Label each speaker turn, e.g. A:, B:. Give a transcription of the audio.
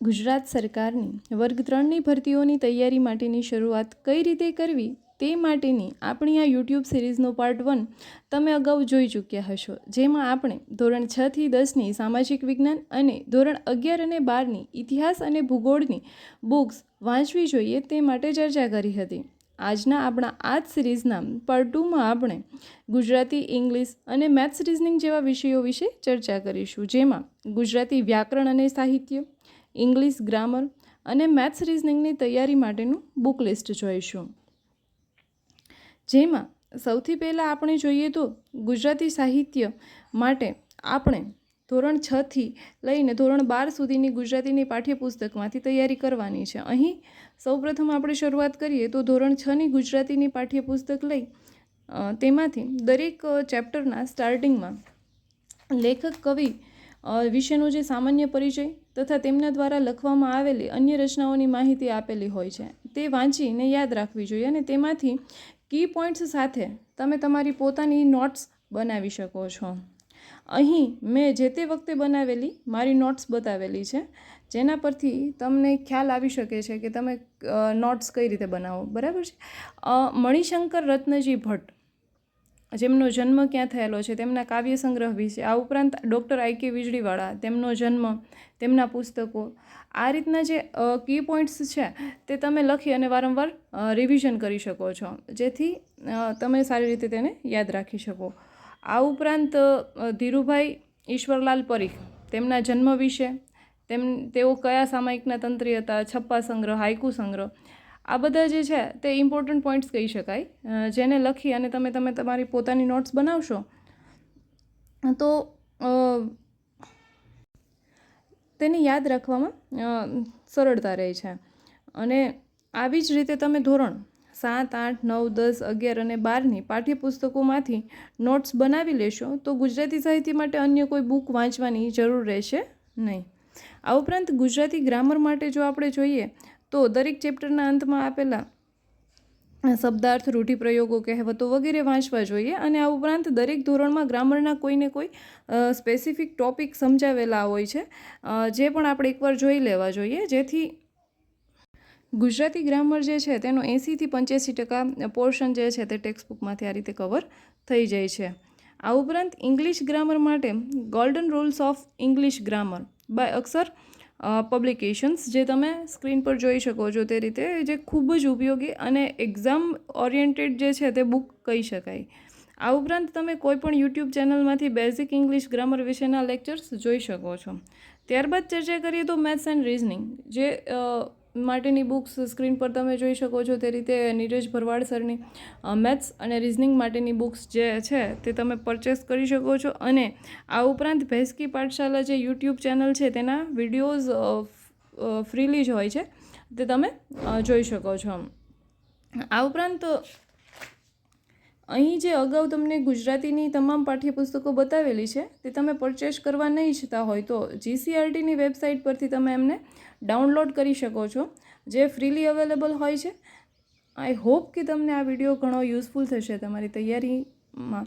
A: ગુજરાત સરકારની વર્ગ 3ની ભરતીઓની તૈયારી માટેની શરૂઆત કઈ રીતે કરવી તે માટેની આપણી આ યુટ્યુબ સિરીઝનો પાર્ટ 1 તમે અગાઉ જોઈ ચૂક્યા હશો, જેમાં આપણે ધોરણ 6 થી 10ની સામાજિક વિજ્ઞાન અને ધોરણ 11 અને 12ની ઇતિહાસ અને ભૂગોળની બુક્સ વાંચવી જોઈએ તે માટે ચર્ચા કરી હતી. આજના આપણા આ જ સિરીઝના પાર્ટ 2માં આપણે ગુજરાતી, ઇંગ્લિશ અને મેથ્સ રિઝનિંગ જેવા વિષયો વિશે ચર્ચા કરીશું, જેમાં ગુજરાતી વ્યાકરણ અને સાહિત્ય, ઇંગ્લિશ ગ્રામર અને મેથ્સ રિઝનિંગની તૈયારી માટેનું બુક લિસ્ટ જોઈશું. જેમાં સૌથી પહેલાં આપણે જોઈએ તો ગુજરાતી સાહિત્ય માટે આપણે ધોરણ 6 થી લઈને ધોરણ 12 સુધીની ગુજરાતીની પાઠ્યપુસ્તકમાંથી તૈયારી કરવાની છે. અહીં સૌપ્રથમ આપણે શરૂઆત કરીએ તો ધોરણ 6ની ગુજરાતીની પાઠ્યપુસ્તક લઈ તેમાંથી દરેક ચેપ્ટરના સ્ટાર્ટિંગમાં લેખક કવિ વિશેનો જે સામાન્ય પરિચય તથા તેમના દ્વારા લખવામાં આવેલી અન્ય રચનાઓની માહિતી આપેલી હોય છે તે વાંચીને યાદ રાખવી જોઈએ અને તેમાંથી કી પોઈન્ટ્સ સાથે તમે તમારી પોતાની નોટ્સ બનાવી શકો છો. અહીં મેં જે તે વખતે બનાવેલી મારી નોટ્સ બતાવેલી છે, જેના પરથી તમને ખ્યાલ આવી શકે છે કે તમે નોટ્સ કઈ રીતે બનાવો. બરાબર છે. મણિશંકર રત્નજી ભટ્ટ, જેમનો જન્મ ક્યાં થયેલો છે, તેમના કાવ્ય સંગ્રહ વિશે, આ ઉપરાંત ડૉક્ટર આઈ કે વીજળીવાળા, તેમનો જન્મ, તેમના પુસ્તકો, આ રીતના જે કી પોઈન્ટ્સ છે તે તમે લખી અને વારંવાર રિવિઝન કરી શકો છો, જેથી તમે સારી રીતે તેને યાદ રાખી શકો. આ ઉપરાંત ધીરુભાઈ ઈશ્વરલાલ પરીખ, તેમના જન્મ વિશે, તેઓ કયા સામાયિકના તંત્રી હતા, છપ્પા સંગ્રહ, હાઇકુ સંગ્રહ, આ બધા જે છે તે ઇમ્પોર્ટન્ટ પોઈન્ટ્સ કહી શકાય, જેને લખી અને તમે તમારી પોતાની નોટ્સ બનાવશો તો તેને યાદ રાખવામાં સરળતા રહે છે. અને આવી જ રીતે તમે ધોરણ 7, 8, 9, 10, 11 અને 12ની પાઠ્યપુસ્તકોમાંથી નોટ્સ બનાવી લેશો તો ગુજરાતી સાહિત્ય માટે અન્ય કોઈ બુક વાંચવાની જરૂર રહેશે નહીં. આ ઉપરાંત ગુજરાતી ગ્રામર માટે જો આપણે જોઈએ તો દરેક ચેપ્ટરના અંતમાં આપેલા શબ્દાર્થ, રૂઢિપ્રયોગો, કહેવતો વગેરે વાંચવા જોઈએ. અને આ ઉપરાંત દરેક ધોરણમાં ગ્રામરના કોઈને કોઈ સ્પેસિફિક ટોપિક સમજાવેલા હોય છે, જે પણ આપણે એકવાર જોઈ લેવા જોઈએ, જેથી ગુજરાતી ગ્રામર જે છે તેનો 80થી 85% પોર્શન જે છે તે ટેક્સ્ટ બુકમાંથી આ રીતે કવર થઈ જાય છે. આ ઉપરાંત ઇંગ્લિશ ગ્રામર માટે golden rules of English grammar by Akshar publications, જે તમે સ્ક્રીન પર જોઈ શકો છો તે રીતે, જે ખૂબ જ ઉપયોગી અને એક્ઝામ ઓરિએન્ટેડ જે છે તે બુક કહી શકાય. આ ઉપરાંત તમે કોઈ પણ યુટ્યુબ ચેનલમાંથી બેઝિક ઇંગ્લિશ ગ્રામર વિશેના લેક્ચર્સ જોઈ શકો છો. ત્યારબાદ ચર્ચા કરીએ તો મેથ્સ એન્ડ રિઝનિંગ, જે માટેની બુક્સ સ્ક્રીન પર તમે જોઈ શકો છો તે રીતે નીરજ ભરવાડ સરની મેથ્સ અને રિઝનિંગ માટેની બુક્સ જે છે તે તમે પરચેસ કરી શકો છો. અને આ ઉપરાંત ભેંસકી પાઠશાલા જે યુટ્યુબ ચેનલ છે તેના વિડીયોઝ ફ્રીલી જ હોય છે, તે તમે જોઈ શકો છો. આ ઉપરાંત અહીં જે અગાઉ તમને ગુજરાતીની તમામ પાઠ્યપુસ્તકો બતાવેલી છે તે તમે પરચેસ કરવા નહીં ઈચ્છતા હોય તો GCRTની વેબસાઇટ પરથી તમે એમને ડાઉનલોડ કરી શકો છો, જે ફ્રીલી અવેલેબલ હોય છે. આઈ હોપ કે તમને આ વિડીયો ઘણો યુઝફુલ થશે તમારી તૈયારીમાં.